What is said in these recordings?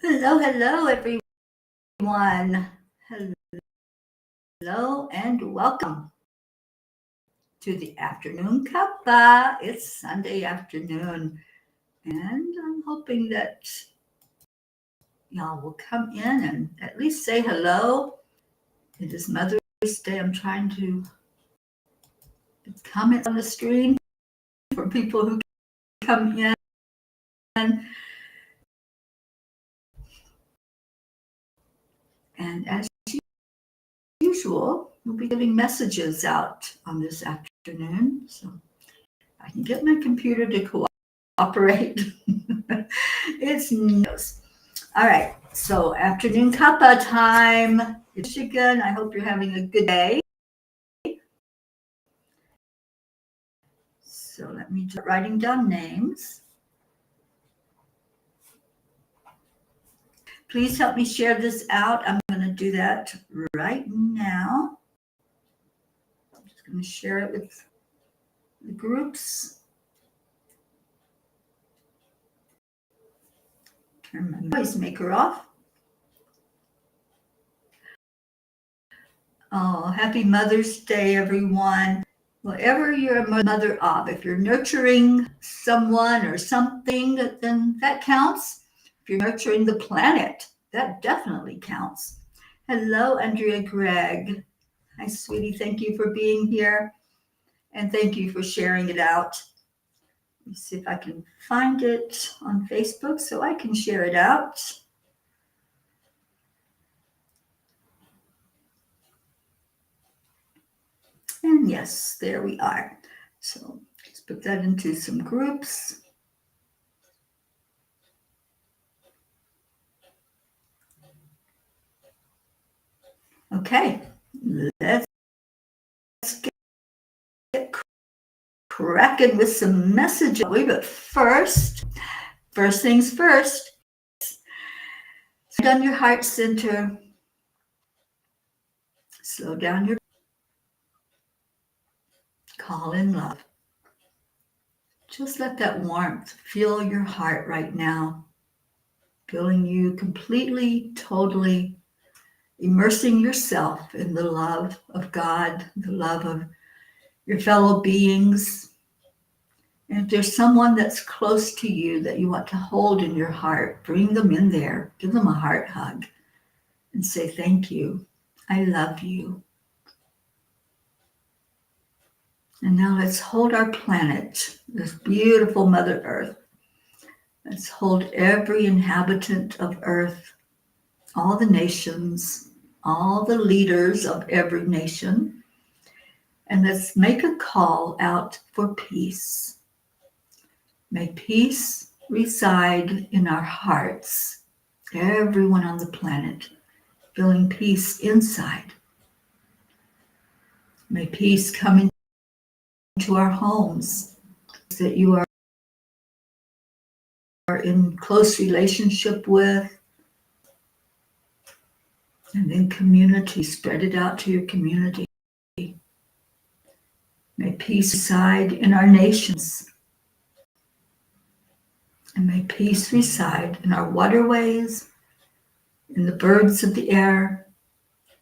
Hello, everyone. Hello, and welcome to the afternoon cuppa. It's Sunday afternoon, and I'm hoping that y'all will come in and at least say hello. It is Mother's Day. I'm trying to comment on the screen for people who come in. And as usual, we'll be giving messages out on this afternoon. So I can get my computer to cooperate. It's news. All right. So afternoon cuppa time. Michigan. I hope you're having a good day. So let me start writing down names. Please help me share this out. I'm going to do that right now. I'm just going to share it with the groups. Turn my noise maker off. Oh, happy Mother's Day, everyone. Whatever you're a mother of, if you're nurturing someone or something, then that counts. If you're nurturing the planet, that definitely counts. Hello, Andrea Gregg. Hi, sweetie. Thank you for being here. And thank you for sharing it out. Let me see if I can find it on Facebook so I can share it out. And yes, there we are. So let's put that into some groups. Okay, let's get cracking with some messages. But first things first, slow down your heart center. Slow down your call in love. Just let that warmth fill your heart right now, filling you completely, totally, immersing yourself in the love of God, the love of your fellow beings. And if there's someone that's close to you that you want to hold in your heart, bring them in there, give them a heart hug, and say, thank you. I love you. And now let's hold our planet, this beautiful Mother Earth. Let's hold every inhabitant of Earth, all the nations, all the leaders of every nation. And let's make a call out for peace. May peace reside in our hearts, everyone on the planet, feeling peace inside. May peace come into our homes, that you are in close relationship with, and then community, spread it out to your community. May peace reside in our nations, and may peace reside in our waterways, in the birds of the air,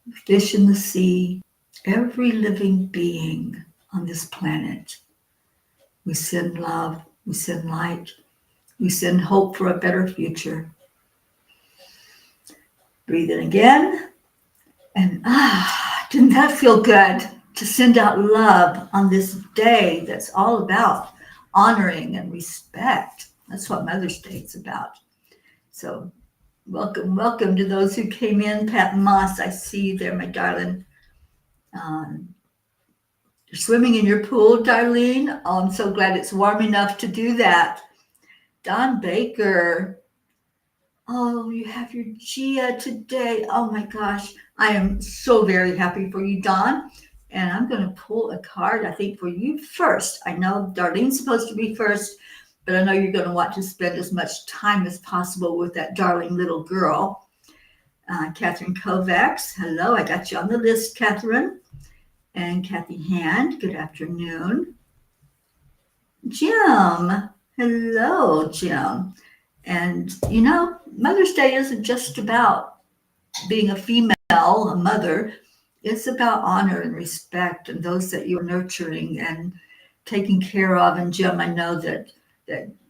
the fish in the sea, every living being on this planet. We send love, we send light, we send hope for a better future. Breathe in again, and didn't that feel good to send out love on this day that's all about honoring and respect. That's what Mother's Day is about. So welcome to those who came in. Pat Moss, I see you there, my darling. You're swimming in your pool, Darlene. Oh, I'm so glad it's warm enough to do that. Don Baker. Oh, you have your Gia today. Oh my gosh. I am so very happy for you, Don. And I'm going to pull a card, I think, for you first. I know Darlene's supposed to be first, but I know you're going to want to spend as much time as possible with that darling little girl. Catherine Kovacs. Hello, I got you on the list, Catherine. And Kathy Hand, good afternoon. Jim. Hello, Jim. And, you know, Mother's Day isn't just about being a female, a mother. It's about honor and respect and those that you're nurturing and taking care of. And Jim, I know that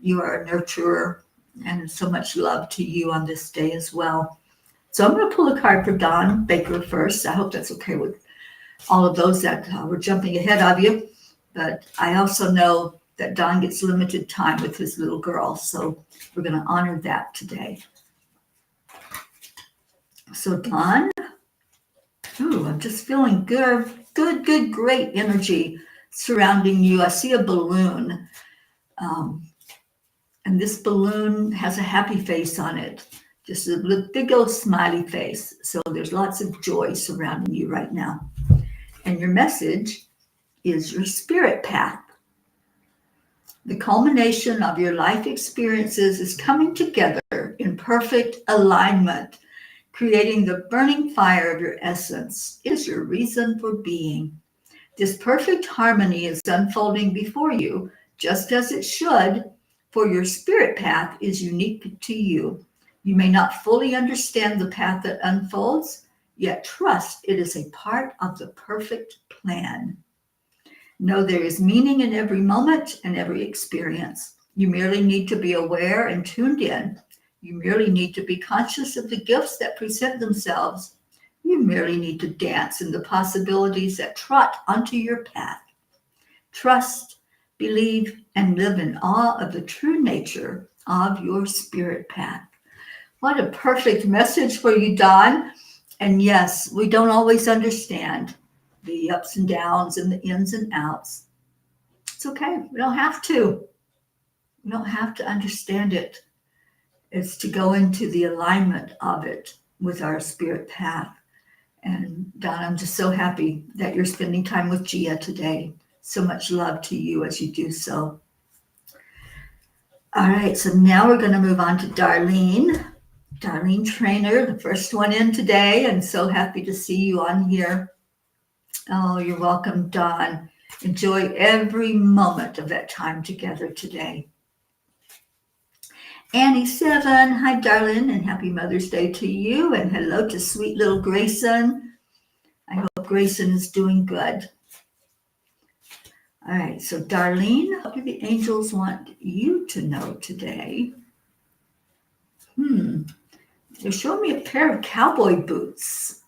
you are a nurturer, and so much love to you on this day as well. So I'm going to pull a card for Don Baker first. I hope that's okay with all of those that were jumping ahead of you. But I also know that Don gets limited time with his little girl, so we're going to honor that today. So Don, ooh, I'm just feeling good, great energy surrounding you. I see a balloon, and this balloon has a happy face on it, just a big old smiley face. So there's lots of joy surrounding you right now. And your message is your spirit path. The culmination of your life experiences is coming together in perfect alignment, creating the burning fire of your essence. It is your reason for being. This perfect harmony is unfolding before you, just as it should, for your spirit path is unique to you. You may not fully understand the path that unfolds, yet trust it is a part of the perfect plan. Know there is meaning in every moment and every experience. You merely need to be aware and tuned in. You merely need to be conscious of the gifts that present themselves. You merely need to dance in the possibilities that trot onto your path. Trust, believe, and live in awe of the true nature of your spirit path. What a perfect message for you, Don. And yes, we don't always understand the ups and downs and the ins and outs. It's okay. We don't have to. We don't have to understand it. It's to go into the alignment of it with our spirit path. And Don, I'm just so happy that you're spending time with Gia today. So much love to you as you do so. All right, so now we're going to move on to Darlene. Darlene Trainer, the first one in today, and so happy to see you on here. Oh, you're welcome, Dawn. Enjoy every moment of that time together today. Annie 7, hi, darling, and happy Mother's Day to you, and hello to sweet little Grayson. I hope Grayson is doing good. All right, so Darlene, what do the angels want you to know today? They're showing me a pair of cowboy boots.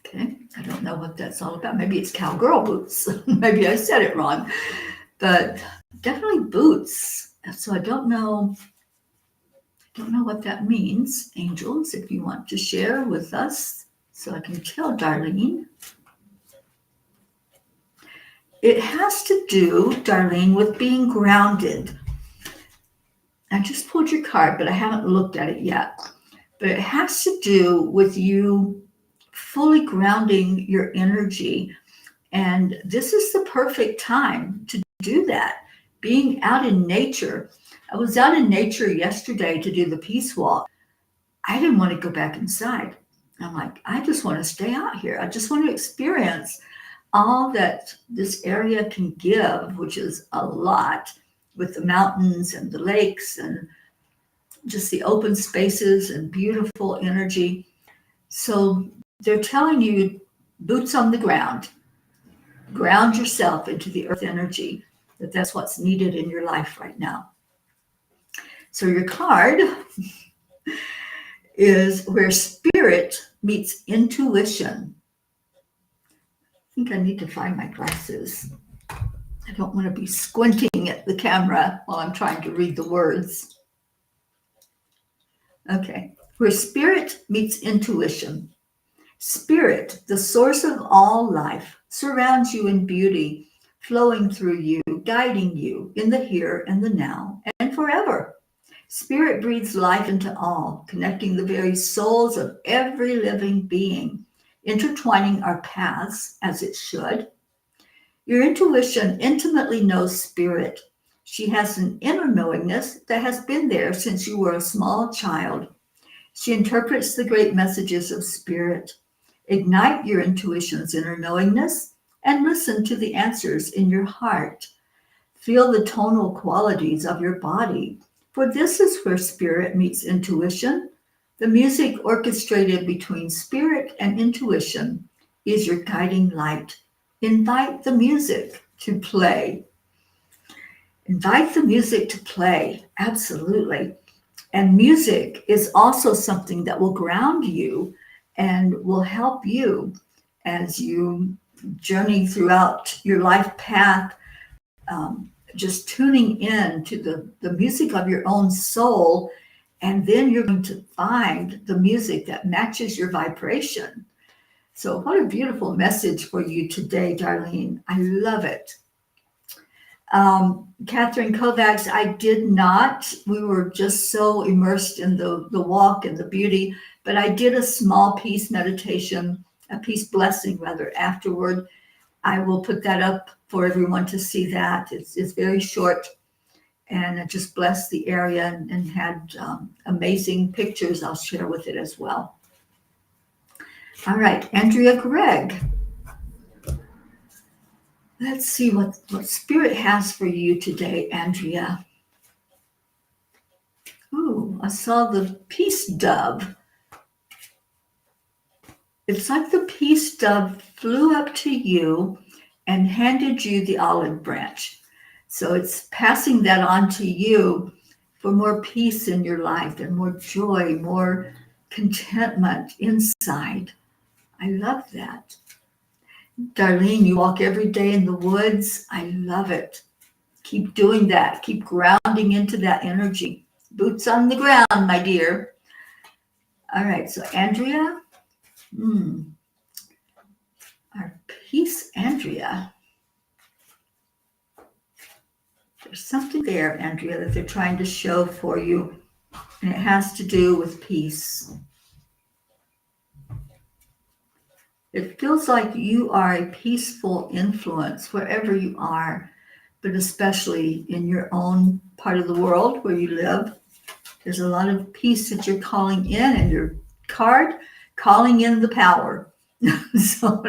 Okay, I don't know what that's all about. Maybe it's cowgirl boots. Maybe I said it wrong, but definitely boots. So I don't know what that means, angels, if you want to share with us so I can tell Darlene. It has to do, Darlene, with being grounded. I just pulled your card, but I haven't looked at it yet. But it has to do with you fully grounding your energy. And this is the perfect time to do that. Being out in nature. I was out in nature yesterday to do the peace walk. I didn't want to go back inside. I'm like, I just want to stay out here. I just want to experience all that this area can give, which is a lot, with the mountains and the lakes and just the open spaces and beautiful energy. So they're telling you, boots on the ground, ground yourself into the earth energy, that's what's needed in your life right now. So your card is where spirit meets intuition. I think I need to find my glasses. I don't want to be squinting at the camera while I'm trying to read the words. Okay, where spirit meets intuition. Spirit, the source of all life, surrounds you in beauty, flowing through you, guiding you in the here and the now and forever. Spirit breathes life into all, connecting the very souls of every living being, intertwining our paths as it should. Your intuition intimately knows spirit. She has an inner knowingness that has been there since you were a small child. She interprets the great messages of spirit. Ignite your intuition's inner knowingness and listen to the answers in your heart. Feel the tonal qualities of your body. For this is where spirit meets intuition. The music orchestrated between spirit and intuition is your guiding light. Invite the music to play. Invite the music to play. Absolutely. And music is also something that will ground you and will help you as you journey throughout your life path, just tuning in to the music of your own soul. And then you're going to find the music that matches your vibration. So, what a beautiful message for you today, Darlene. I love it. Catherine Kovacs, I did not. We were just so immersed in the walk and the beauty, but I did a small peace meditation, a peace blessing rather, afterward. I will put that up for everyone to see that. It's very short, and it just blessed the area and had amazing pictures I'll share with it as well. All right, Andrea Gregg. Let's see what Spirit has for you today, Andrea. Ooh, I saw the peace dove. It's like the peace dove flew up to you and handed you the olive branch. So it's passing that on to you for more peace in your life and more joy, more contentment inside. I love that. Darlene, you walk every day in the woods. I love it. Keep doing that. Keep grounding into that energy. Boots on the ground, my dear. All right, so Andrea, our peace, Andrea. There's something there, Andrea, that they're trying to show for you, and it has to do with peace. It feels like you are a peaceful influence wherever you are, but especially in your own part of the world where you live. There's a lot of peace that you're calling in, and your card, calling in the power. So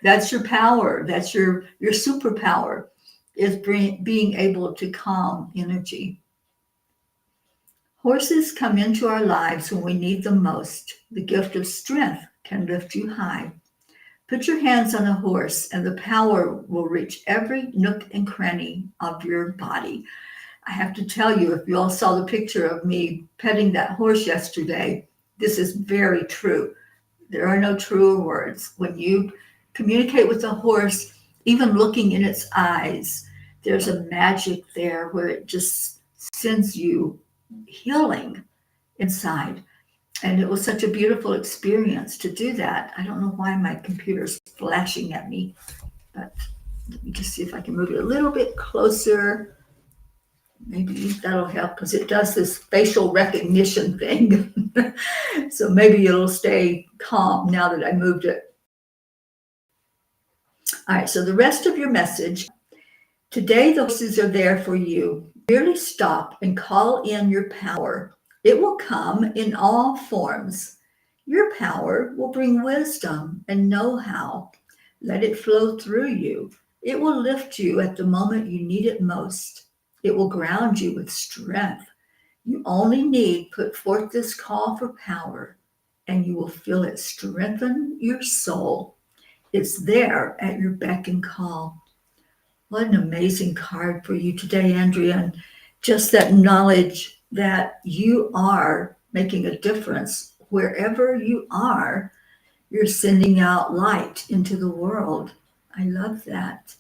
that's your power. That's your superpower, is being able to calm energy. Horses come into our lives when we need them most. The gift of strength can lift you high. Put your hands on a horse and the power will reach every nook and cranny of your body. I have to tell you, if you all saw the picture of me petting that horse yesterday, this is very true. There are no truer words. When you communicate with a horse, even looking in its eyes, there's a magic there where it just sends you healing inside. And it was such a beautiful experience to do that. I don't know why my computer's flashing at me, but let me just see if I can move it a little bit closer. Maybe that'll help, because it does this facial recognition thing. So maybe it'll stay calm now that I moved it. All right, so the rest of your message. Today, the horses are there for you. Merely stop and call in your power. It will come in all forms. Your power will bring wisdom and know-how. Let it flow through you. It will lift you at the moment you need it most. It will ground you with strength. You only need put forth this call for power, and you will feel it strengthen your soul. It's there at your beck and call. What an amazing card for you today, Andrea. And just that knowledge that you are making a difference wherever you are. You're sending out light into the world. I love that.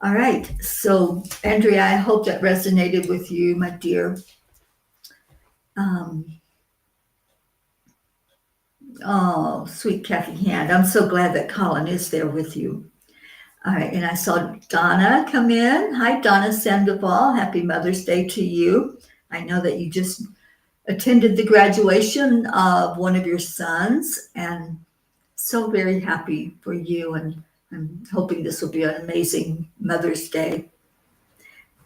All right. So, Andrea, I hope that resonated with you, my dear. Oh, sweet Kathy Hand. I'm so glad that Colin is there with you. All right, and I saw Donna come in. Hi, Donna Sandoval. Happy Mother's Day to you. I know that you just attended the graduation of one of your sons, and so very happy for you, and I'm hoping this will be an amazing Mother's Day.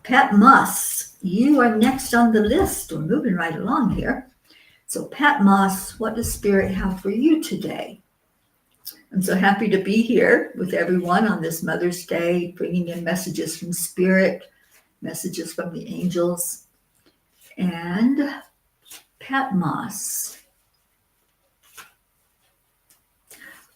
Pat Moss, you are next on the list. We're moving right along here. So Pat Moss, what does Spirit have for you today? I'm so happy to be here with everyone on this Mother's Day, bringing in messages from Spirit, messages from the angels. And Patmos.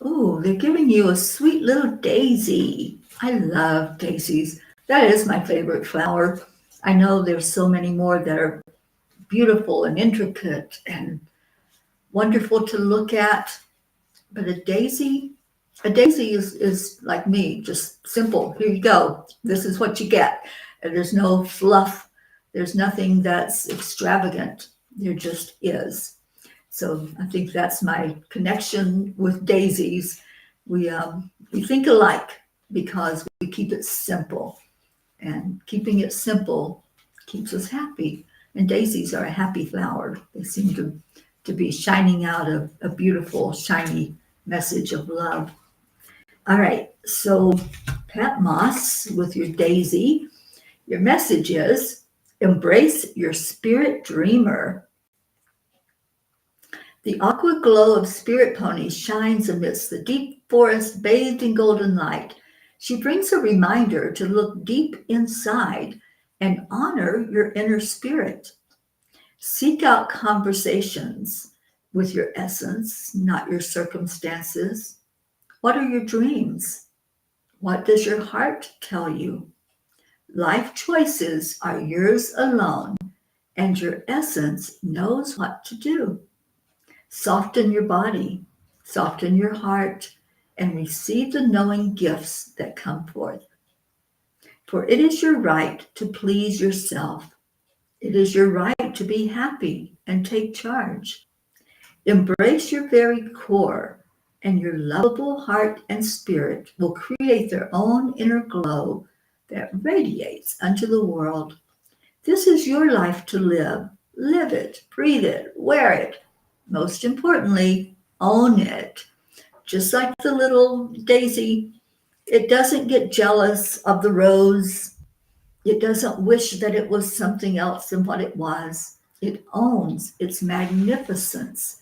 Oh, they're giving you a sweet little daisy. I love daisies. That is my favorite flower. I know there's so many more that are beautiful and intricate and wonderful to look at. But a daisy is like me, just simple. Here you go. This is what you get. And there's no fluff. There's nothing that's extravagant. There just is. So I think that's my connection with daisies. We think alike because we keep it simple, and keeping it simple keeps us happy. And daisies are a happy flower. They seem to be shining out a beautiful, shiny message of love. All right, so Patmos with your daisy, your message is embrace your spirit dreamer. The aqua glow of Spirit Pony shines amidst the deep forest bathed in golden light. She brings a reminder to look deep inside and honor your inner spirit. Seek out conversations with your essence, not your circumstances. What are your dreams? What does your heart tell you? Life choices are yours alone, and your essence knows what to do. Soften your body, soften your heart, and receive the knowing gifts that come forth. For it is your right to please yourself. It is your right to be happy and take charge. Embrace your very core, and your lovable heart and spirit will create their own inner glow that radiates unto the world. This is your life to live. Live it, breathe it, wear it. Most importantly, own it. Just like the little daisy, it doesn't get jealous of the rose. It doesn't wish that it was something else than what it was. It owns its magnificence.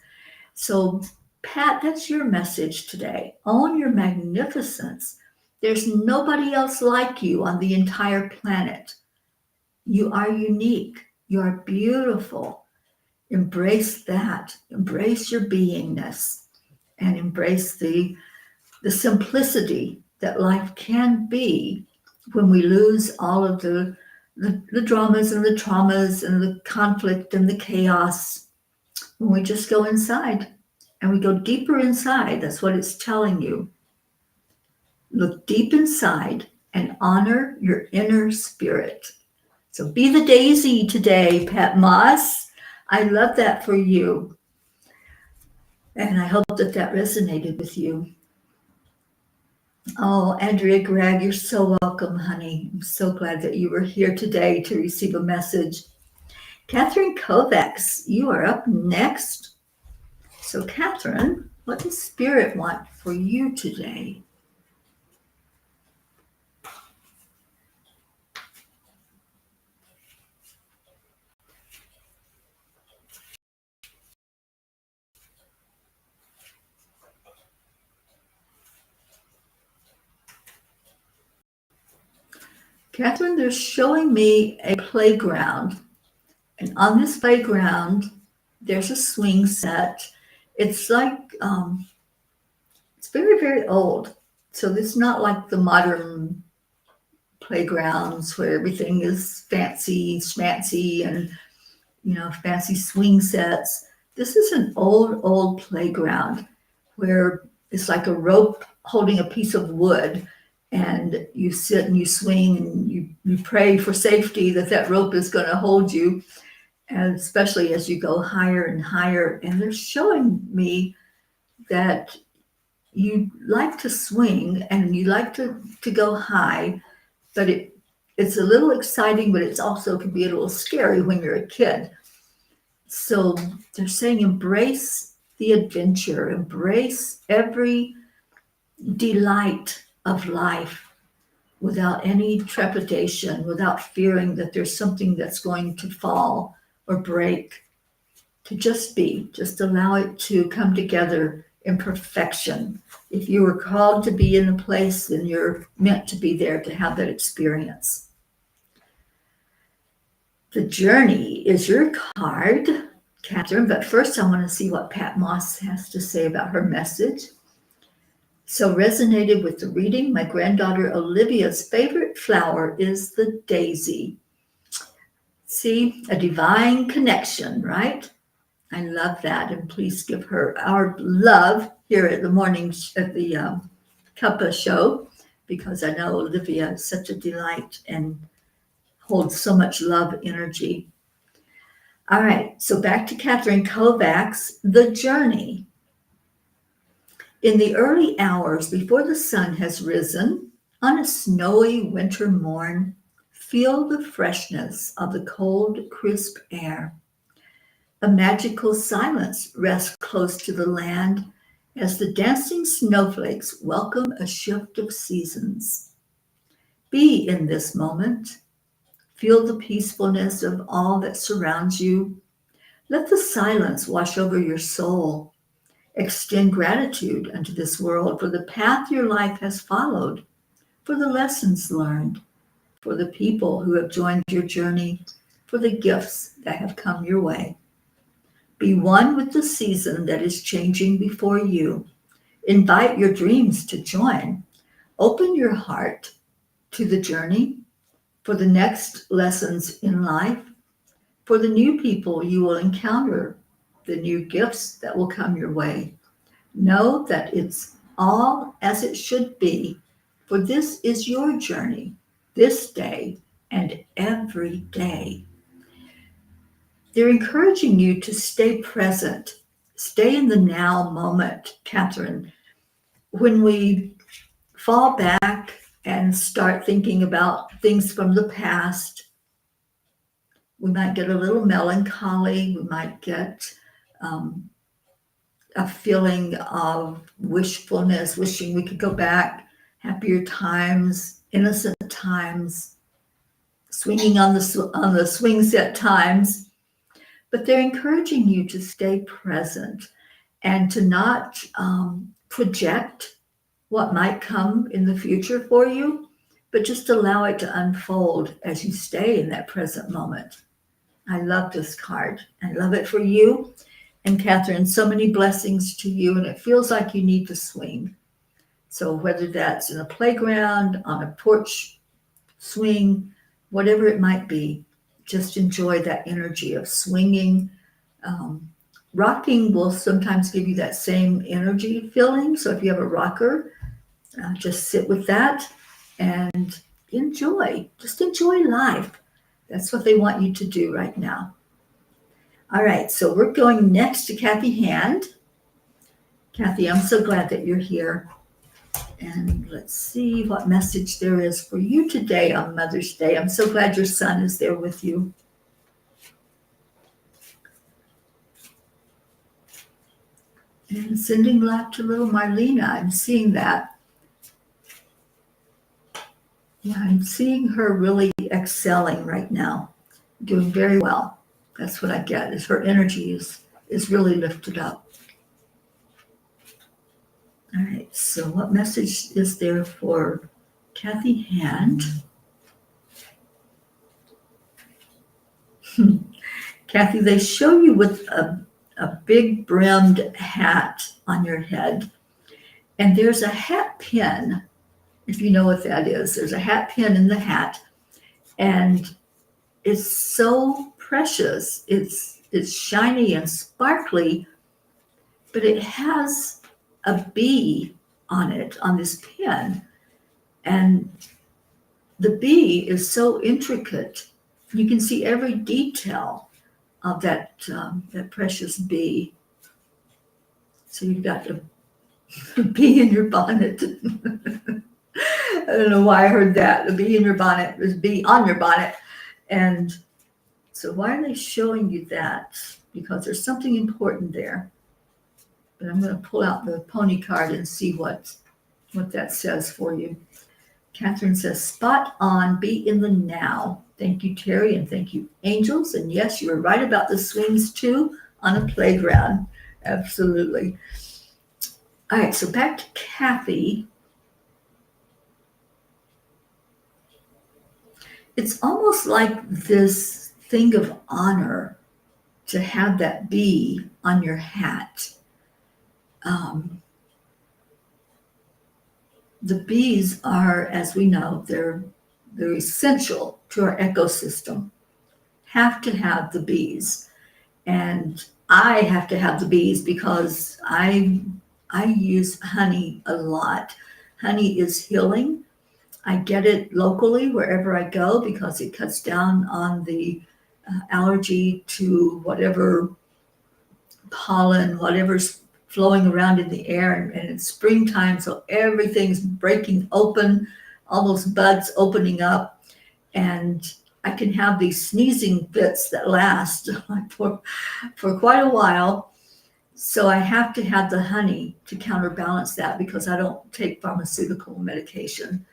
So, Pat, that's your message today. Own your magnificence. There's nobody else like you on the entire planet. You are unique. You are beautiful. Embrace that. Embrace your beingness and embrace the simplicity that life can be when we lose all of the dramas and the traumas and the conflict and the chaos. When we just go inside and we go deeper inside, that's what it's telling you. Look deep inside and honor your inner spirit. So be the daisy today, Patmos. I love that for you. And I hope that that resonated with you. Oh, Andrea Gregg, you're so welcome, honey. I'm so glad that you were here today to receive a message. Catherine Kovacs, you are up next. So, Catherine, what does Spirit want for you today? Catherine, they're showing me a playground. And on this playground, there's a swing set. It's like, it's very, very old. So it's not like the modern playgrounds where everything is fancy, schmancy, and, fancy swing sets. This is an old playground where it's like a rope holding a piece of wood, and you sit and you swing and you pray for safety that rope is going to hold you, and especially as you go higher and higher. And they're showing me that you like to swing and you like to go high, but it's a little exciting, but it's also can be a little scary when you're a kid. So they're saying embrace the adventure, embrace every delight of life without any trepidation, without fearing that there's something that's going to fall or break. To just be, just allow it to come together in perfection. If you were called to be in a place, then you're meant to be there to have that experience. The journey is your card, Catherine, but first I want to see what Pat Moss has to say about her message. So resonated with the reading. My granddaughter Olivia's favorite flower is the daisy. See, a divine connection, right? I love that, and please give her our love here at the morning at the Cuppa show, because I know Olivia is such a delight and holds so much love energy. All right, so back to Catherine Kovacs, The Journey. In the early hours before the sun has risen, on a snowy winter morn, feel the freshness of the cold, crisp air. A magical silence rests close to the land as the dancing snowflakes welcome a shift of seasons. Be in this moment. Feel the peacefulness of all that surrounds you. Let the silence wash over your soul. Extend gratitude unto this world for the path your life has followed, for the lessons learned, for the people who have joined your journey, for the gifts that have come your way. Be one with the season that is changing before you. Invite your dreams to join. Open your heart to the journey, for the next lessons in life, for the new people you will encounter, the new gifts that will come your way. Know that it's all as it should be, for this is your journey, this day and every day. They're encouraging you to stay present, stay in the now moment, Catherine. When we fall back and start thinking about things from the past, we might get a little melancholy, we might get um, a feeling of wishfulness, wishing we could go back, happier times, innocent times, swinging on the swing set times. But they're encouraging you to stay present and to not project what might come in the future for you, but just allow it to unfold as you stay in that present moment. I love this card. I love it for you. And Catherine, so many blessings to you, and it feels like you need to swing. So whether that's in a playground, on a porch swing, whatever it might be, just enjoy that energy of swinging. Rocking will sometimes give you that same energy feeling. So if you have a rocker, just sit with that and enjoy. Just enjoy life. That's what they want you to do right now. All right, so we're going next to Kathy Hand. Kathy, I'm so glad that you're here. And let's see what message there is for you today on Mother's Day. I'm so glad your son is there with you. And sending love to little Marlena. I'm seeing that. Yeah, I'm seeing her really excelling right now, doing very well. That's what I get, is her energy is really lifted up. All right, so what message is there for Kathy Hand? Kathy, they show you with a big brimmed hat on your head, and there's a hat pin, if you know what that is. There's a hat pin in the hat, and it's so precious. It's shiny and sparkly, but it has a bee on it, on this pin. And the bee is so intricate. You can see every detail of that precious bee. So you've got a bee in your bonnet. I don't know why I heard that. The bee in your bonnet. There's a bee on your bonnet. And so why are they showing you that? Because there's something important there. But I'm going to pull out the pony card and see what that says for you. Catherine says, spot on, be in the now. Thank you, Teri, and thank you, angels. And yes, you were right about the swings too, on a playground. Absolutely. All right, so back to Kathy. It's almost like this thing of honor to have that bee on your hat. The bees are, as we know, they're essential to our ecosystem. Have to have the bees. And I have to have the bees because I use honey a lot. Honey is healing. I get it locally wherever I go because it cuts down on the allergy to whatever pollen, whatever's flowing around in the air. And it's springtime, so everything's breaking open, all those buds opening up. And I can have these sneezing fits that last for quite a while. So I have to have the honey to counterbalance that because I don't take pharmaceutical medication.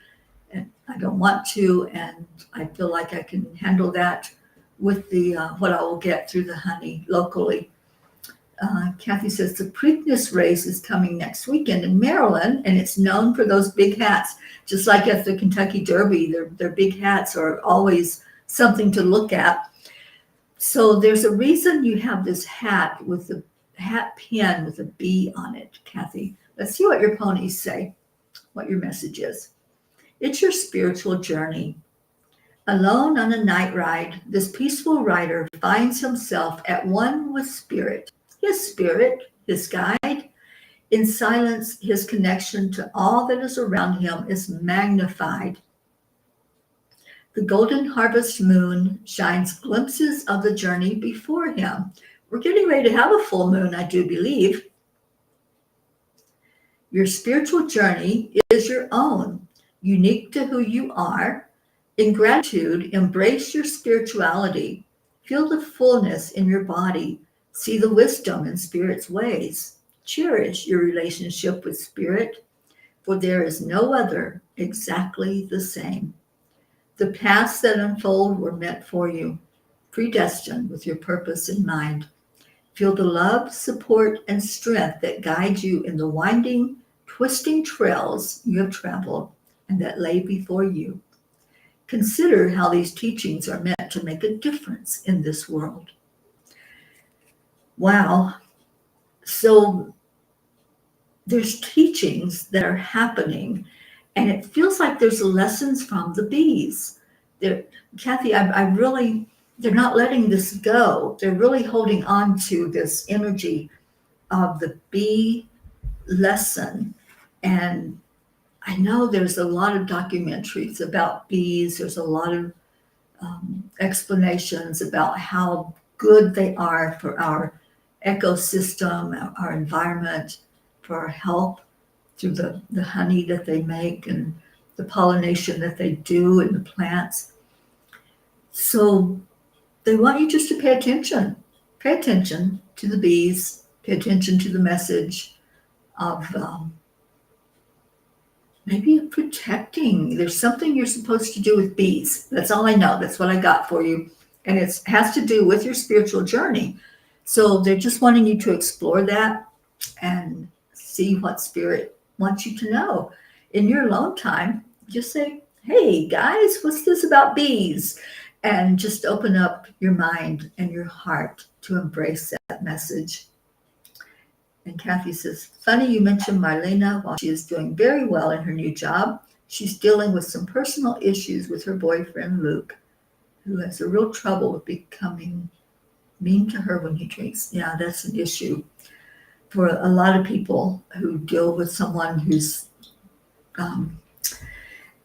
And I don't want to, and I feel like I can handle that with the what I will get through the honey locally. Kathy says the Preakness race is coming next weekend in Maryland, and it's known for those big hats. Just like at the Kentucky Derby, their big hats are always something to look at. So there's a reason you have this hat with the hat pin with a bee on it, Kathy. Let's see what your ponies say, what your message is. It's your spiritual journey. Alone on a night ride, this peaceful rider finds himself at one with spirit, his guide. In silence, his connection to all that is around him is magnified. The golden harvest moon shines glimpses of the journey before him. We're getting ready to have a full moon, I do believe. Your spiritual journey is your own, unique to who you are. In gratitude, embrace your spirituality. Feel the fullness in your body. See the wisdom in Spirit's ways. Cherish your relationship with Spirit, for there is no other exactly the same. The paths that unfold were meant for you, predestined with your purpose in mind. Feel the love, support, and strength that guide you in the winding, twisting trails you have traveled and that lay before you. Consider how these teachings are meant to make a difference in this world. Wow. So there's teachings that are happening, and it feels like there's lessons from the bees. Kathy, they're not letting this go. They're really holding on to this energy of the bee lesson. And I know there's a lot of documentaries about bees. There's a lot of explanations about how good they are for our ecosystem, our environment, for our health through the honey that they make and the pollination that they do in the plants. So they want you just to pay attention. Pay attention to the bees. Pay attention to the message of maybe protecting. There's something you're supposed to do with bees. That's all I know. That's what I got for you. And it has to do with your spiritual journey. So they're just wanting you to explore that and see what Spirit wants you to know. In your alone time, just say, hey, guys, what's this about bees? And just open up your mind and your heart to embrace that message. And Kathy says, funny you mentioned Marlena. While she is doing very well in her new job, she's dealing with some personal issues with her boyfriend, Luke, who has a real trouble with becoming mean to her when he drinks. Yeah, that's an issue for a lot of people who deal with someone who's under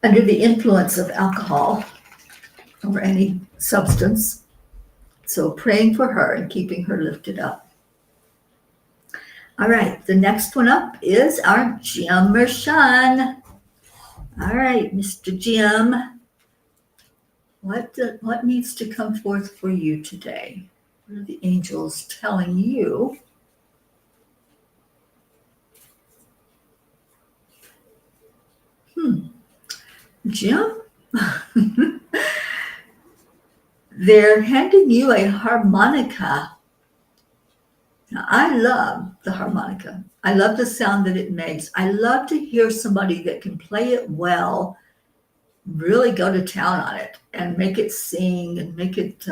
the influence of alcohol or any substance. So praying for her and keeping her lifted up. All right, the next one up is our Jim Mershan. All right, Mr. Jim, what needs to come forth for you today? What are the angels telling you? Jim? They're handing you a harmonica. Now, I love the harmonica. I love the sound that it makes. I love to hear somebody that can play it well, really go to town on it and make it sing and make it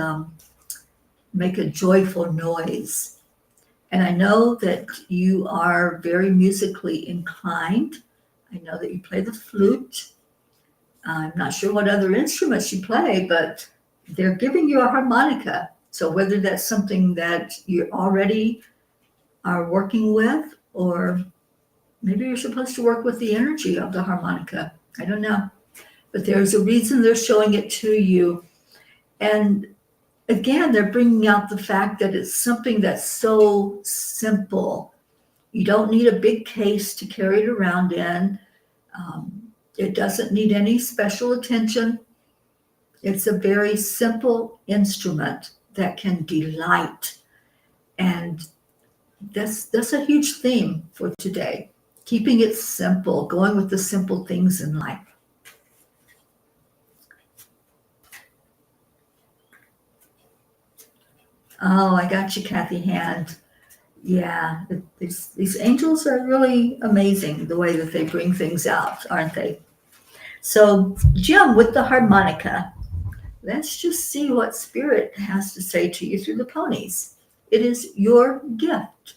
make a joyful noise. And I know that you are very musically inclined. I know that you play the flute. I'm not sure what other instruments you play, but they're giving you a harmonica. So whether that's something that you already are working with, or maybe you're supposed to work with the energy of the harmonica. I don't know. But there's a reason they're showing it to you. And again, they're bringing out the fact that it's something that's so simple. You don't need a big case to carry it around in. It doesn't need any special attention. It's a very simple instrument that can delight. And that's a huge theme for today. Keeping it simple, going with the simple things in life. Oh, I got you, Kathy Hand. Yeah, these angels are really amazing the way that they bring things out, aren't they? So, Jim, with the harmonica, let's just see what Spirit has to say to you through the ponies. It is your gift.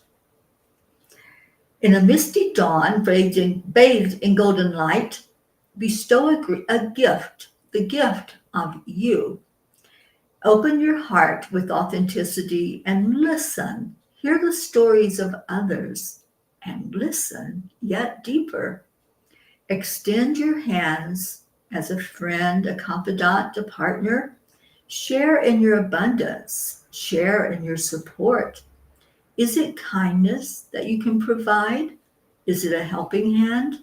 In a misty dawn, bathed in golden light, bestow a gift, the gift of you. Open your heart with authenticity and listen. Hear the stories of others and listen yet deeper. Extend your hands as a friend, a confidant, a partner. Share in your abundance. Share in your support. Is it kindness that you can provide? Is it a helping hand?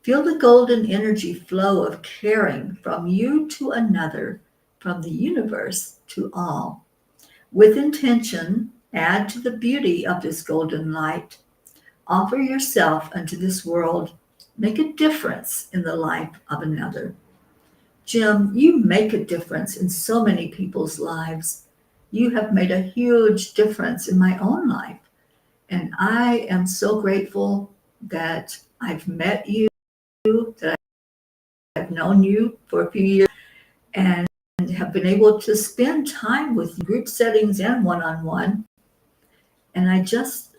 Feel the golden energy flow of caring from you to another, from the universe to all. With intention, add to the beauty of this golden light. Offer yourself unto this world. Make a difference in the life of another. Jim, you make a difference in so many people's lives. You have made a huge difference in my own life. And I am so grateful that I've met you, that I've known you for a few years, and have been able to spend time with group settings and one-on-one. And I just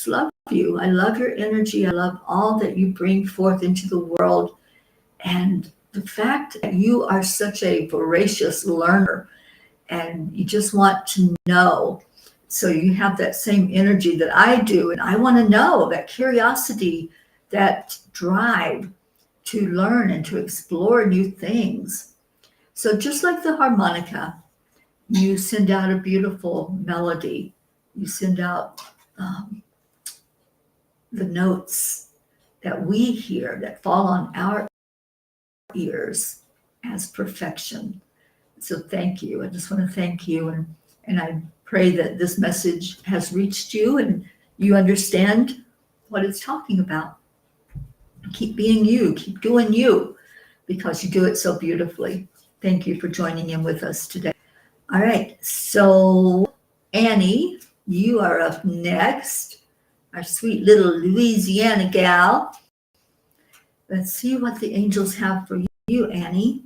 love you. I love your energy. I love all that you bring forth into the world. And the fact that you are such a voracious learner and you just want to know. So you have that same energy that I do. And I want to know, that curiosity, that drive to learn and to explore new things. So just like the harmonica, you send out a beautiful melody. You send out the notes that we hear that fall on our ears as perfection. So thank you. I just want to thank you. And I pray that this message has reached you and you understand what it's talking about. Keep being you. Keep doing you, because you do it so beautifully. Thank you for joining in with us today. All right. So Annie, you are up next. Our sweet little Louisiana gal. Let's see what the angels have for you, Annie.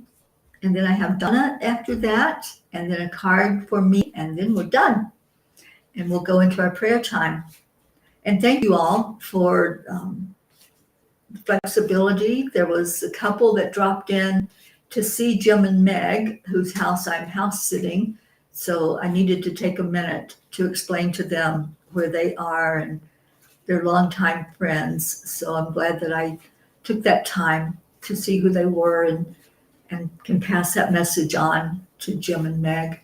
And then I have Donna after that, and then a card for me, and then we're done. And we'll go into our prayer time. And thank you all for flexibility. There was a couple that dropped in to see Jim and Meg, whose house I'm house sitting. So I needed to take a minute to explain to them where they are, and they're longtime friends. So I'm glad that I took that time to see who they were and can pass that message on to Jim and Meg.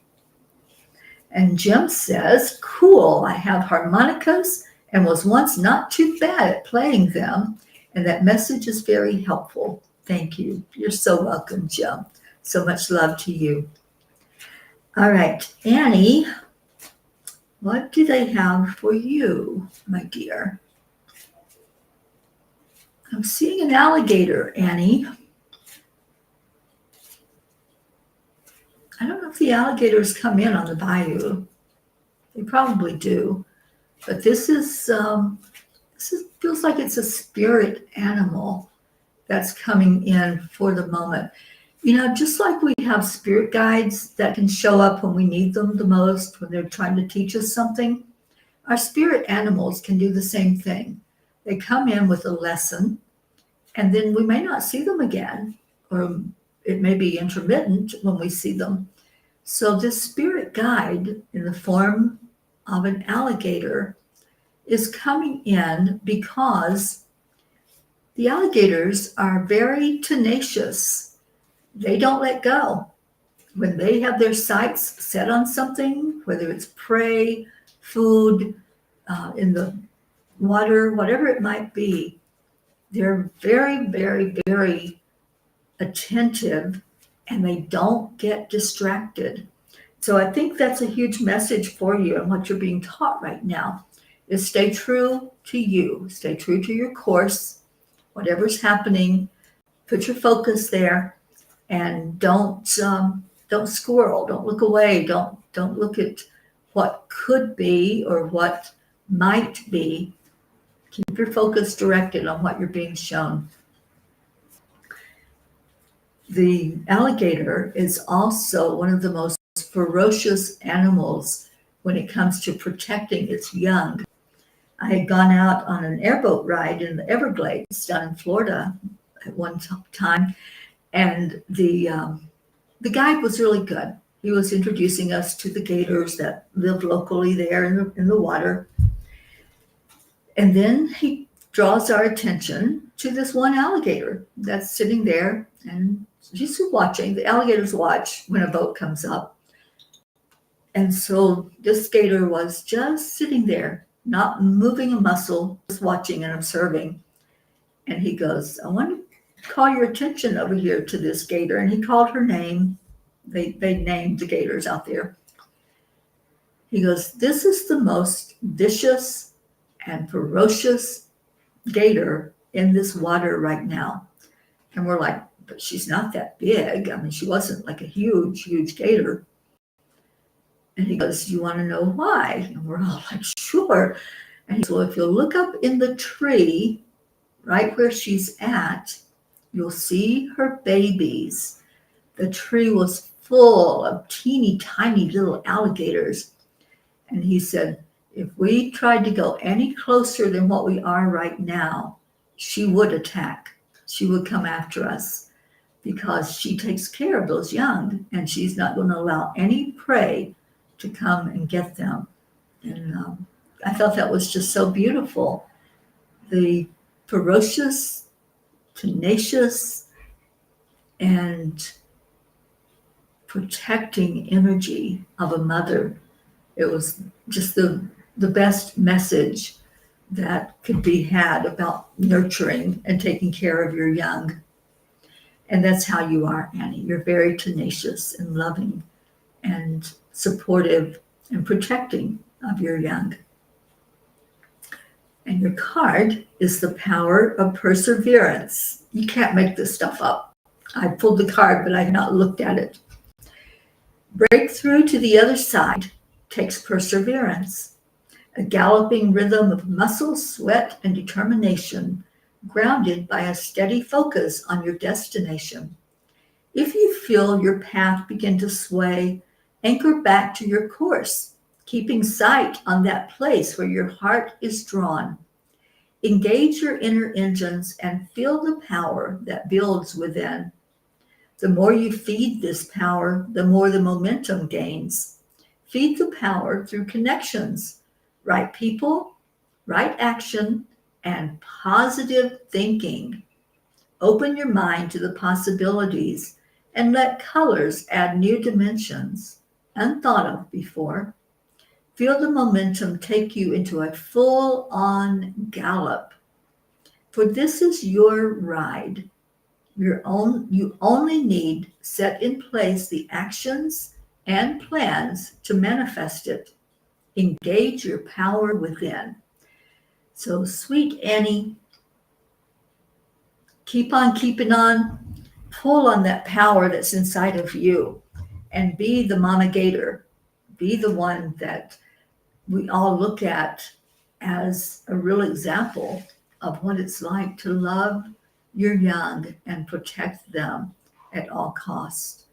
And Jim says, cool, I have harmonicas and was once not too bad at playing them. And that message is very helpful. Thank you. You're so welcome, Jim. So much love to you. All right, Annie, what do they have for you, my dear? I'm seeing an alligator, Annie. I don't know if the alligators come in on the bayou. They probably do. But this feels like it's a spirit animal that's coming in for the moment. Just like we have spirit guides that can show up when we need them the most, when they're trying to teach us something, our spirit animals can do the same thing. They come in with a lesson, and then we may not see them again, or it may be intermittent when we see them. So, this spirit guide in the form of an alligator is coming in because the alligators are very tenacious. They don't let go. When they have their sights set on something, whether it's prey, food, in the water, whatever it might be, they're very, very, very attentive and they don't get distracted. So I think that's a huge message for you, and what you're being taught right now is stay true to you, stay true to your course, whatever's happening, put your focus there, and don't squirrel, don't look away, don't look at what could be or what might be. Keep your focus directed on what you're being shown. The alligator is also one of the most ferocious animals when it comes to protecting its young. I had gone out on an airboat ride in the Everglades down in Florida at one time, and the guide was really good. He was introducing us to the gators that live locally there in the water. And then he draws our attention to this one alligator that's sitting there, and just watching. The alligators watch when a boat comes up. And so this gator was just sitting there, not moving a muscle, just watching and observing. And he goes, I want to call your attention over here to this gator. And he called her name. They named the gators out there. He goes, this is the most vicious and ferocious gator in this water right now. And we're like, but she's not that big. I mean, she wasn't like a huge, huge gator. And he goes, you want to know why? And we're all like, sure. And he said, well, if you look up in the tree, right where she's at, you'll see her babies. The tree was full of teeny tiny little alligators. And he said, if we tried to go any closer than what we are right now, she would attack. She would come after us because she takes care of those young, and she's not going to allow any prey to come and get them. And I thought that was just so beautiful. The ferocious, tenacious, and protecting energy of a mother. It was just the best message that could be had about nurturing and taking care of your young. And that's how you are, Annie. You're very tenacious and loving and supportive and protecting of your young. And your card is the power of perseverance. You can't make this stuff up. I pulled the card, but I have not looked at it. Breakthrough to the other side takes perseverance, a galloping rhythm of muscle, sweat, and determination, grounded by a steady focus on your destination. If you feel your path begin to sway, anchor back to your course, keeping sight on that place where your heart is drawn. Engage your inner engines and feel the power that builds within. The more you feed this power, the more the momentum gains. Feed the power through connections, right people, right action, and positive thinking. Open your mind to the possibilities and let colors add new dimensions, unthought of before. Feel the momentum take you into a full-on gallop. For this is your ride. You only need set in place the actions and plans to manifest it. Engage your power within. So, sweet Annie, keep on keeping on. Pull on that power that's inside of you and be the mama gator. Be the one that we all look at as a real example of what it's like to love your young and protect them at all costs.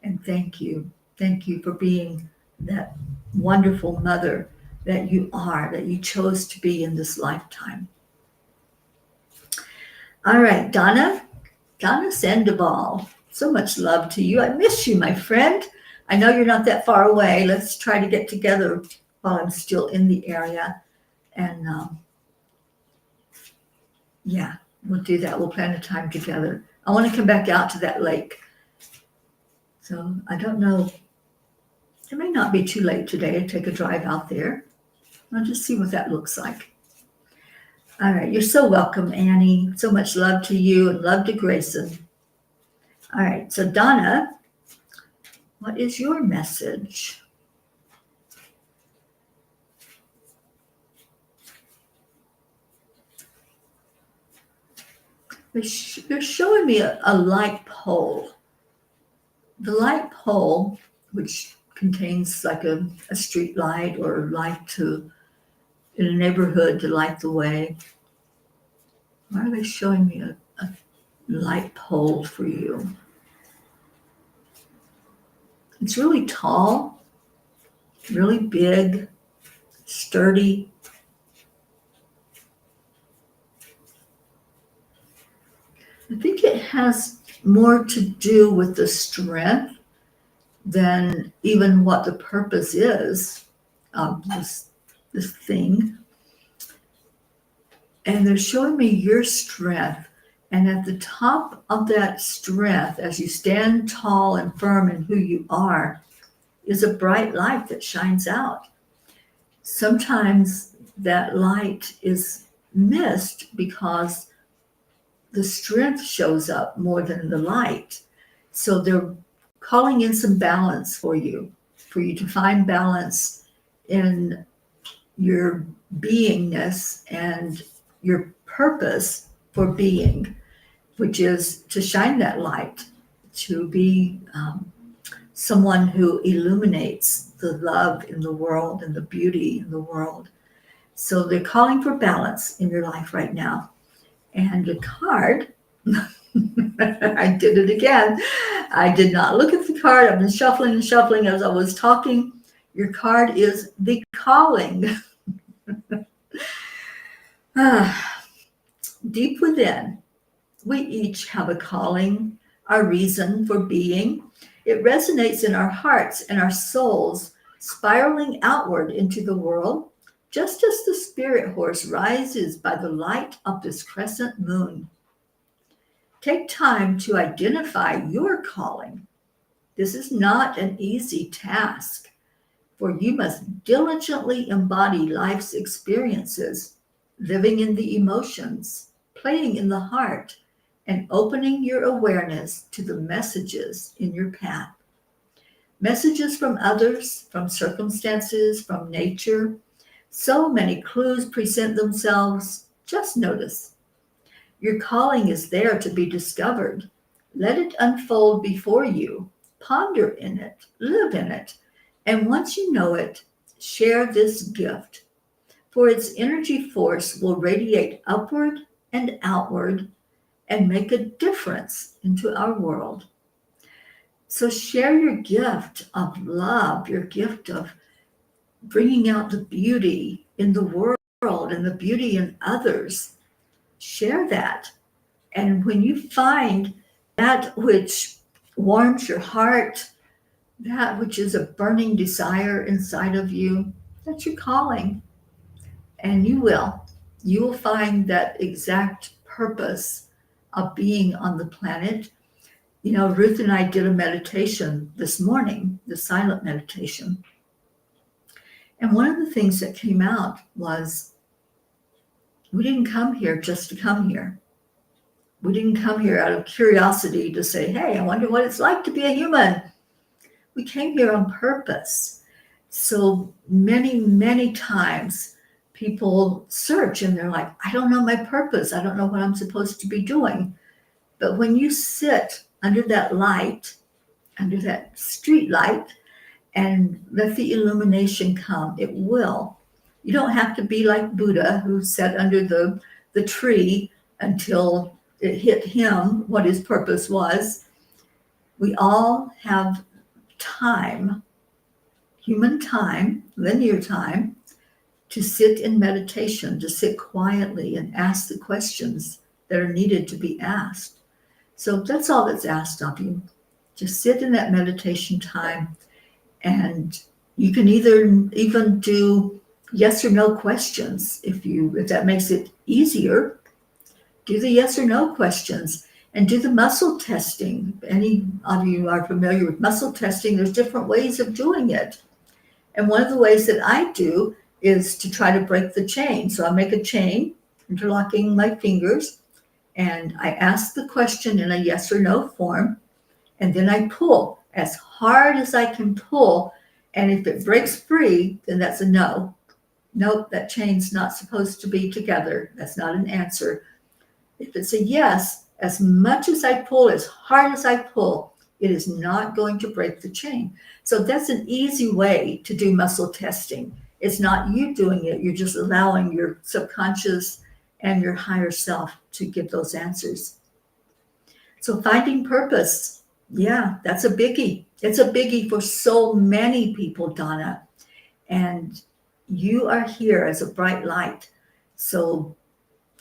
And thank you. Thank you for being that wonderful mother that you are, that you chose to be in this lifetime. All right, Donna Sandoval. So much love to you. I miss you, my friend. I know you're not that far away. Let's try to get together while I'm still in the area. And yeah, we'll do that. We'll plan a time together. I want to come back out to that lake. So I don't know. It may not be too late today to take a drive out there. I'll just see what that looks like. All right. You're so welcome, Annie. So much love to you and love to Grayson. All right. So Donna, what is your message? They're showing me a light pole. The light pole, which contains like a street light or light to in a neighborhood to light the way. Why are they showing me a light pole for you? It's really tall, really big, sturdy. I think it has more to do with the strength than even what the purpose is of this thing. And they're showing me your strength. And at the top of that strength, as you stand tall and firm in who you are, is a bright light that shines out. Sometimes that light is missed because the strength shows up more than the light. So they're calling in some balance for you to find balance in your beingness and your purpose for being, which is to shine that light, to be someone who illuminates the love in the world and the beauty in the world. So they're calling for balance in your life right now. And a card, I did it again. I did not look at the card. I've been shuffling and shuffling as I was talking. Your card is the calling. Deep within, we each have a calling, our reason for being. It resonates in our hearts and our souls, spiraling outward into the world, just as the spirit horse rises by the light of this crescent moon. Take time to identify your calling. This is not an easy task, for you must diligently embody life's experiences, living in the emotions, playing in the heart, and opening your awareness to the messages in your path. Messages from others, from circumstances, from nature. So many clues present themselves. Just notice. Your calling is there to be discovered. Let it unfold before you. Ponder in it. Live in it. And once you know it, share this gift. For its energy force will radiate upward and outward and make a difference into our world. So share your gift of love, your gift of bringing out the beauty in the world and the beauty in others. Share that. And when you find that which warms your heart, that which is a burning desire inside of you, that's your calling. And you will find that exact purpose of being on the planet. You know, Ruth and I did a meditation this morning, the silent meditation. And one of the things that came out was we didn't come here just to come here. We didn't come here out of curiosity to say, hey, I wonder what it's like to be a human. We came here on purpose. So many, many times people search and they're like, I don't know my purpose. I don't know what I'm supposed to be doing. But when you sit under that light, under that street light, and let the illumination come, it will. You don't have to be like Buddha, who sat under the tree until it hit him what his purpose was. We all have time, human time, linear time, to sit in meditation, to sit quietly and ask the questions that are needed to be asked. So that's all that's asked of you. Just sit in that meditation time, and you can either even do yes or no questions. If that makes it easier, do the yes or no questions and do the muscle testing. If any of you are familiar with muscle testing, there's different ways of doing it. And one of the ways that I do is to try to break the chain. So I make a chain, interlocking my fingers, and I ask the question in a yes or no form, and then I pull as hard as I can pull. And if it breaks free, then that's a no. Nope, that chain's not supposed to be together. That's not an answer. If it's a yes, as much as I pull, as hard as I pull, it is not going to break the chain. So that's an easy way to do muscle testing. It's not you doing it. You're just allowing your subconscious and your higher self to give those answers. So finding purpose, yeah, that's a biggie. It's a biggie for so many people, Donna. And you are here as a bright light. So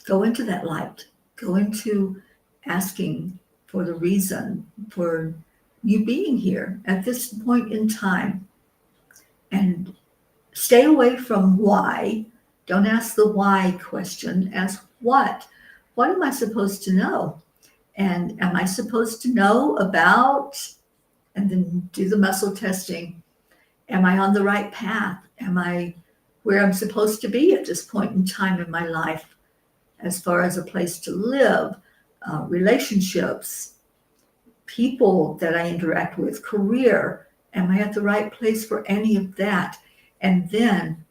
go into that light. Go into asking for the reason for you being here at this point in time. And stay away from why. Don't ask the why question. Ask what. What am I supposed to know? And am I supposed to know about, and then do the muscle testing. Am I on the right path? Am I where I'm supposed to be at this point in time in my life, as far as a place to live, relationships, people that I interact with, career? Am I at the right place for any of that? And then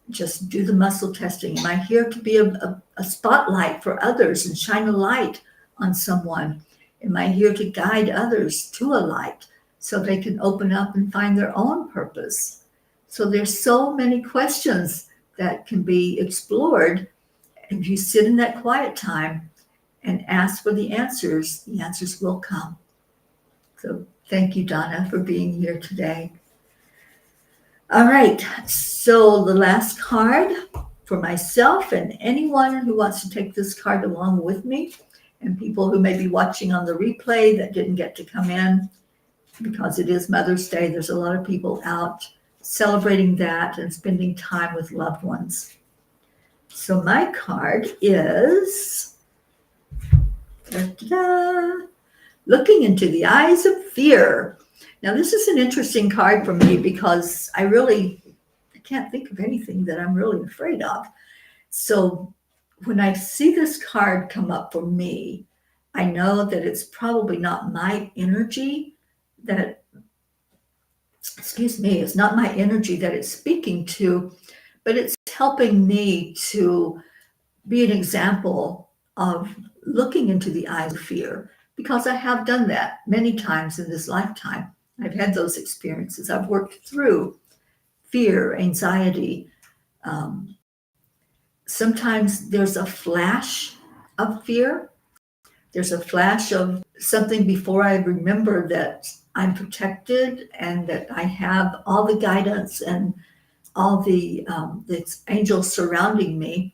just do the muscle testing. Am I here to be a spotlight for others and shine a light on someone? Am I here to guide others to a light so they can open up and find their own purpose? So there's so many questions that can be explored. If you sit in that quiet time and ask for the answers will come. So thank you, Donna, for being here today. All right, so the last card for myself and anyone who wants to take this card along with me, and people who may be watching on the replay that didn't get to come in because it is Mother's Day. There's a lot of people out celebrating that and spending time with loved ones. So my card is Looking into the Eyes of Fear. Now, this is an interesting card for me because I can't think of anything that I'm really afraid of. So when I see this card come up for me, I know that it's probably not my energy it's not my energy that it's speaking to, but it's helping me to be an example of looking into the eyes of fear, because I have done that many times in this lifetime. I've had those experiences. I've worked through fear, anxiety. Sometimes there's a flash of fear. There's a flash of something before I remember that I'm protected and that I have all the guidance and all the angels surrounding me.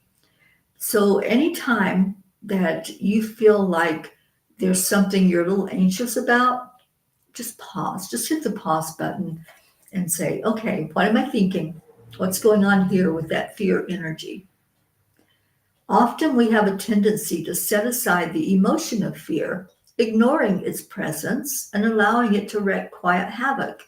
So anytime that you feel like there's something you're a little anxious about, just pause. Just hit the pause button and say, okay, what am I thinking? What's going on here with that fear energy? Often we have a tendency to set aside the emotion of fear, ignoring its presence and allowing it to wreak quiet havoc.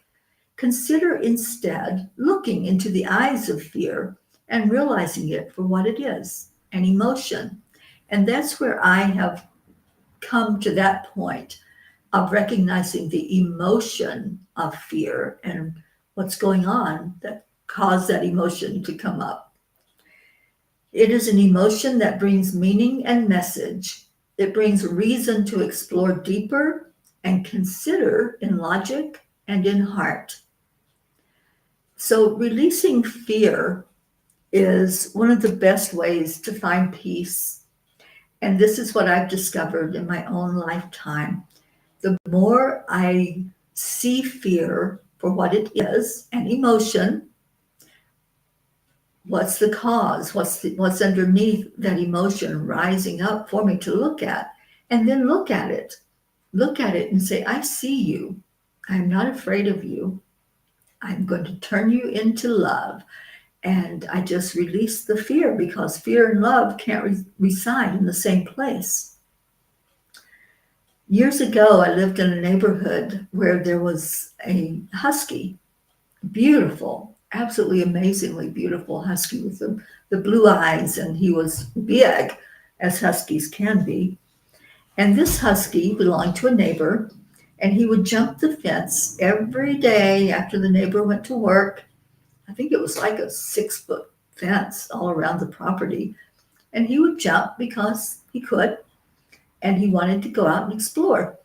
Consider instead looking into the eyes of fear and realizing it for what it is, an emotion. And that's where I have come to that point of recognizing the emotion of fear and what's going on that caused that emotion to come up. It is an emotion that brings meaning and message. It brings reason to explore deeper and consider in logic and in heart. So releasing fear is one of the best ways to find peace. And this is what I've discovered in my own lifetime. the more I see fear for what it is, an emotion, what's the cause, what's underneath that emotion rising up for me to look at, and then look at it and say, I see you. I'm not afraid of you. I'm going to turn you into love. And I just release the fear, because fear and love can't reside in the same place. Years ago, I lived in a neighborhood where there was a husky, beautiful, absolutely amazingly beautiful husky with the blue eyes, and he was big, as huskies can be. And this husky belonged to a neighbor, and he would jump the fence every day after the neighbor went to work. I think it was like a 6-foot fence all around the property. And he would jump because he could, and he wanted to go out and explore.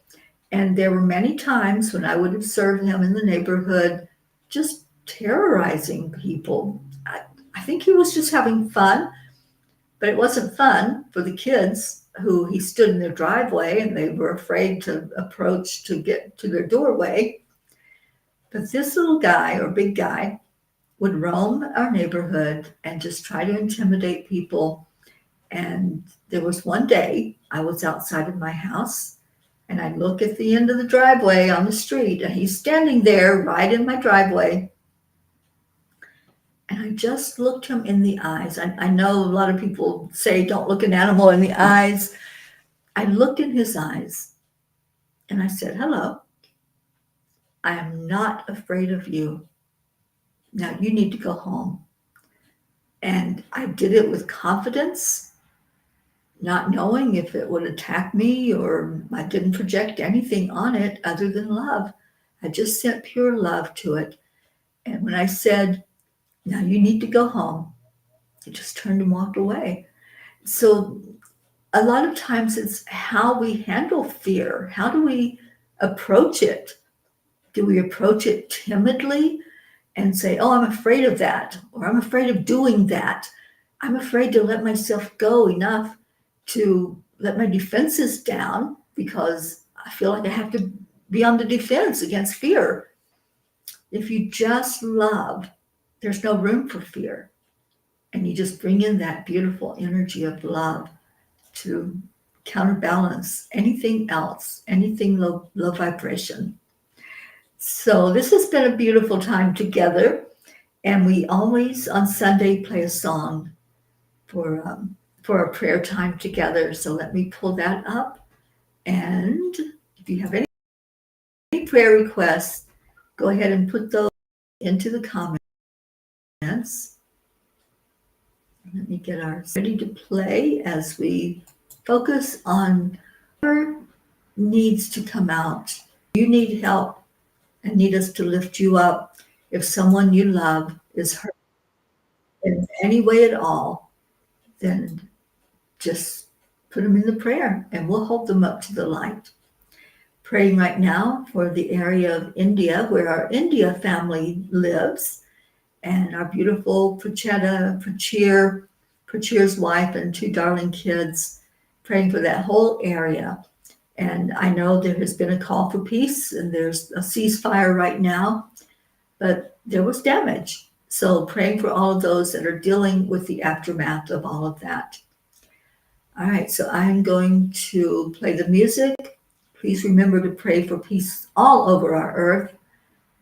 And there were many times when I would observe him in the neighborhood just terrorizing people. I think he was just having fun, but it wasn't fun for the kids who he stood in their driveway and they were afraid to approach to get to their doorway. But this little guy, or big guy, would roam our neighborhood and just try to intimidate people. And there was one day I was outside of my house, and I look at the end of the driveway on the street, and he's standing there right in my driveway. And I just looked him in the eyes. I know a lot of people say don't look an animal in the eyes. I looked in his eyes and I said, hello, I am not afraid of you. Now you need to go home. And I did it with confidence, not knowing if it would attack me, or I didn't project anything on it other than love. I just sent pure love to it. And when I said, now you need to go home, he just turned and walked away. So a lot of times it's how we handle fear. How do we approach it? Do we approach it timidly and say, oh, I'm afraid of that, or I'm afraid of doing that? I'm afraid to let myself go enough to let my defenses down, because I feel like I have to be on the defense against fear. If you just love, there's no room for fear. And you just bring in that beautiful energy of love to counterbalance anything else, anything low vibration. So this has been a beautiful time together. And we always on Sunday play a song for a prayer time together. So let me pull that up. And if you have any prayer requests, go ahead and put those into the comments. Let me get ours ready to play as we focus on whatever needs to come out. You need help and need us to lift you up. If someone you love is hurt in any way at all, then just put them in the prayer and we'll hold them up to the light. Praying right now for the area of India where our India family lives, and our beautiful Prachir's wife and 2 darling kids, praying for that whole area. And I know there has been a call for peace and there's a ceasefire right now, but there was damage. So praying for all of those that are dealing with the aftermath of all of that. All right, so I'm going to play the music. Please remember to pray for peace all over our earth.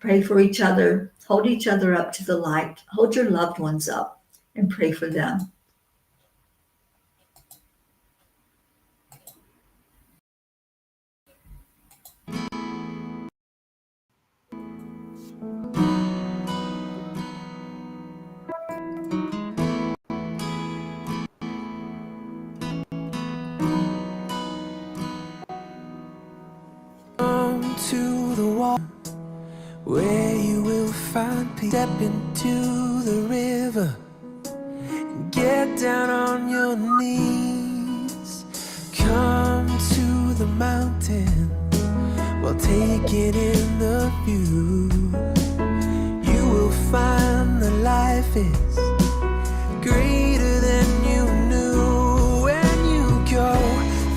Pray for each other. Hold each other up to the light. Hold your loved ones up and pray for them. To the wall where you will find peace. Step into the river and get down on your knees. Come to the mountain while taking in the view. You will find that life is greater than you knew. When you go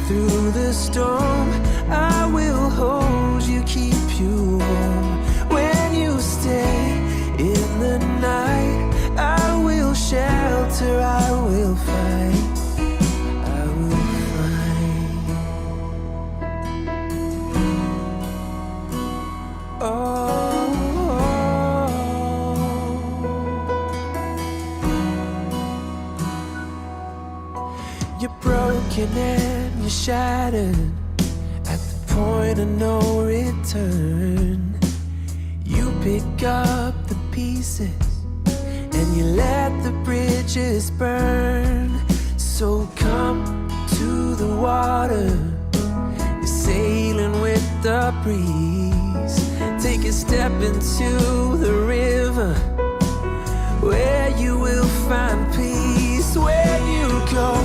through the storm, I will hold You're broken and you're shattered at the point of no return. You pick up the pieces and you let the bridges burn. So come to the water, you're sailing with the breeze. Take a step into the river, where you will find peace. When you go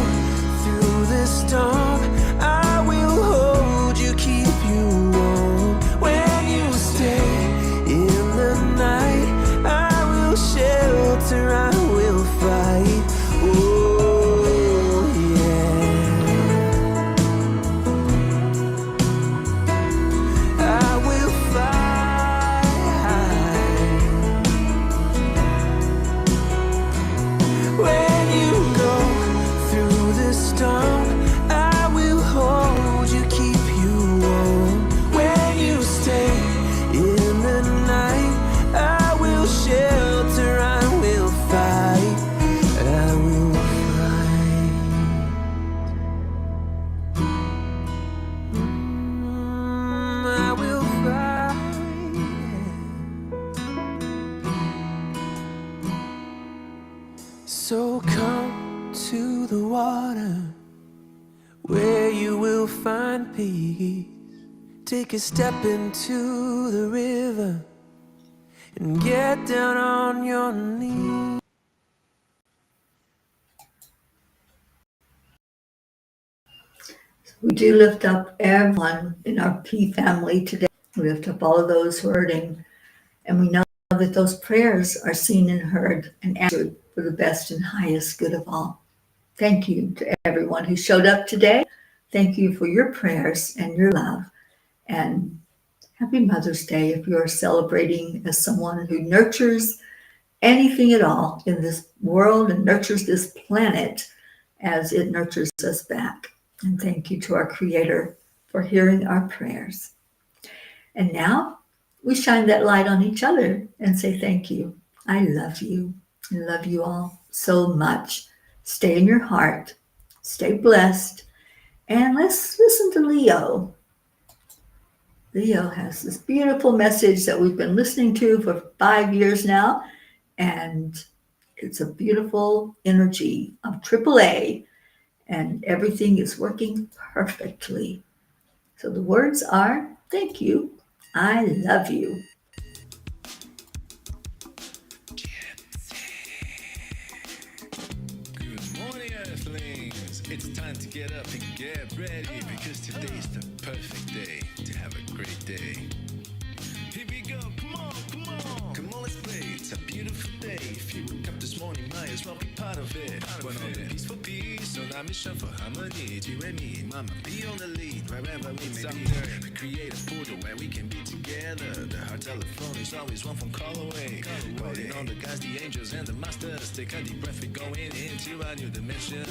through the storm, I will hold you, keep you warm. When you stay in the night, I will shelter, I will fight. Oh yeah, I will fight. When you go through the storm, I will hold you, keep you warm. When you stay in the night, I will shelter, I will fight, I will fight. I will fight. So come to the water, where you will find peace. Take a step into the river and get down on your knees. We do lift up everyone in our P family today. We lift up all of those who are hurting, and we know that those prayers are seen and heard and answered for the best and highest good of all. Thank you to everyone who showed up today. Thank you for your prayers and your love. And happy Mother's Day if you are celebrating as someone who nurtures anything at all in this world and nurtures this planet as it nurtures us back. And thank you to our Creator for hearing our prayers. And now we shine that light on each other and say thank you. I love you. I love you all so much. Stay in your heart. Stay blessed. And let's listen to Leo. Leo has this beautiful message that we've been listening to for 5 years now. And it's a beautiful energy of AAA. And everything is working perfectly. So the words are, thank you. I love you. Good morning, Earthlings. It's time to get up and get ready because today's the perfect day to have a great day. Here we go, come on, come on. Come on, let's play. It's a beautiful day. If you woke up this morning, might as well be part of it. We're on a peaceful peace, on our mission for harmony. You and me, mama, be on the lead wherever we may be. We create a portal where we can be together. The heart telephone is always one phone call away. Calling on the guys, the angels, and the masters. Take a deep breath, we're going into a new dimension.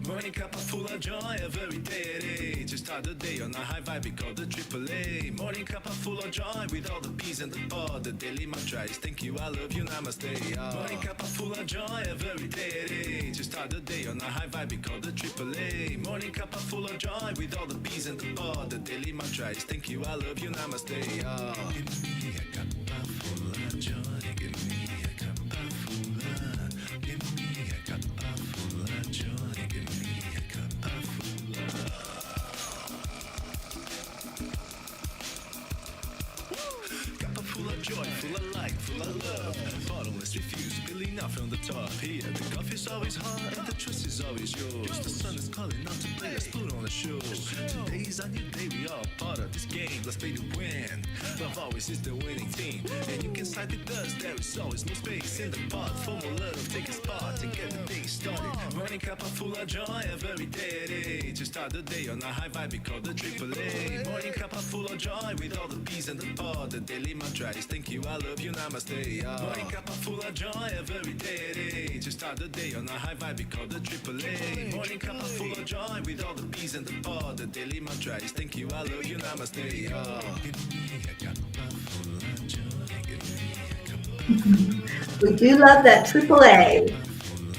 Morning Cuppa full of joy, every day at 8. To start the day on a high vibe, we call the AAA. Morning Cuppa full of joy, with all the peas and the pod. The daily mantra is thank you, I love you, namaste. Morning Cuppa full of joy, every day at 8. To start the day on a high vibe, we call the AAA. Morning Cuppa full of joy, with all the peas and the pod. The daily mantra is thank you, I love you, namaste. Give me a cuppa full of joy, give me a cuppa full of, give me a cuppa full of joy, give me a cuppa full of. Cuppa full of joy, full of light, full of love. Bottomless refuse, spilling out from the top. Here, the coffee's always hot and the trust is always yours. The sun is calling out to play, let's put on a show. Today's a new day, we all part of this game. Let's play to win. Love always is the winning team. And you can side with us, there is always no space in the pot. For more love, take a spot and get the day started. Morning Cuppa full of joy, every day at 8. To start the day on a high vibe, we call the AAA. Morning Cuppa full of joy, with all the peas and the pod. The daily mantra is thank you, I love you, namaste. Morning Cuppa full of joy, every day at 8. To start the day on a high vibe, we call the AAA. Morning Cuppa full of joy, with all the peas and the pod. The daily mantra is thank you, I love you, namaste. Give me a cuppa full of joy, give me a cuppa. We do love that AAA.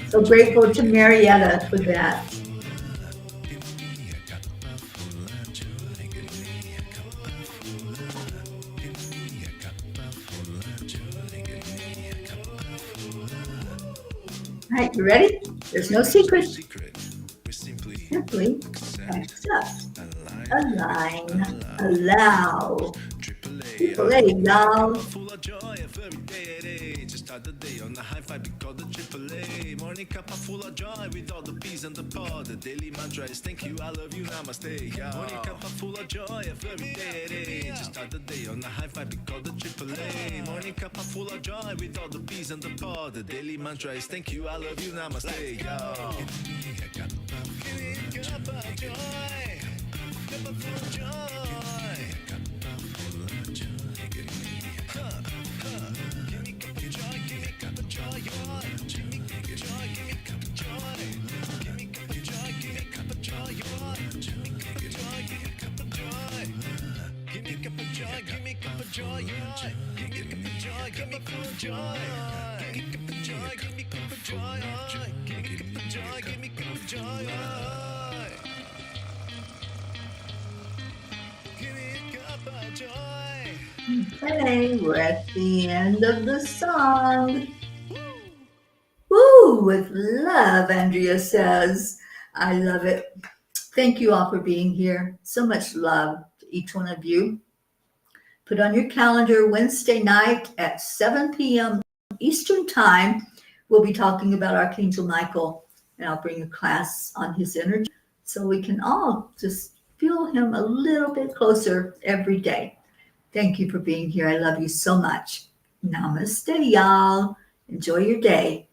So grateful to Marietta for that. All right, you ready? There's no secret. Secret. We simply Simply accept, accept, align, align, allow. AAA. Triple A, y'all. Full of joy every day at 8. Just start the day on the high five because the AAA. Morning cup of full of joy with all the peas and the pod. The daily mantra is thank you, I love you, namaste. Yeah. Morning cup of full of joy every day at 8. Just start the day on the high five because the AAA. Morning cup of full of joy with all the peas and the pod. The daily mantra is thank you, I love you, namaste. Yeah. Give me a cup of joy. Cup of full of joy. Cup of full of joy. Give me a cup of joy. Give me a cup of joy. Give me a cup of joy. Give me a cup of joy. Give me a cup of joy. Give me a cup of joy. Give me a cup of joy. Give me a cup of joy. Give me a cup of joy. Give me a cup of joy. Give me a cup of joy. Give me full of joy. Give me a cup of joy. Give me a cup of joy. Give me a cup of joy. Give me a cup of joy. Give me a cup of joy. Okay, we're at the end of the song. Woo, with love, Andrea says. I love it. Thank you all for being here. So much love to each one of you. Put on your calendar Wednesday night at 7 p.m. Eastern Time. We'll be talking about Archangel Michael, and I'll bring a class on his energy so we can all just feel him a little bit closer every day. Thank you for being here. I love you so much. Namaste, y'all. Enjoy your day.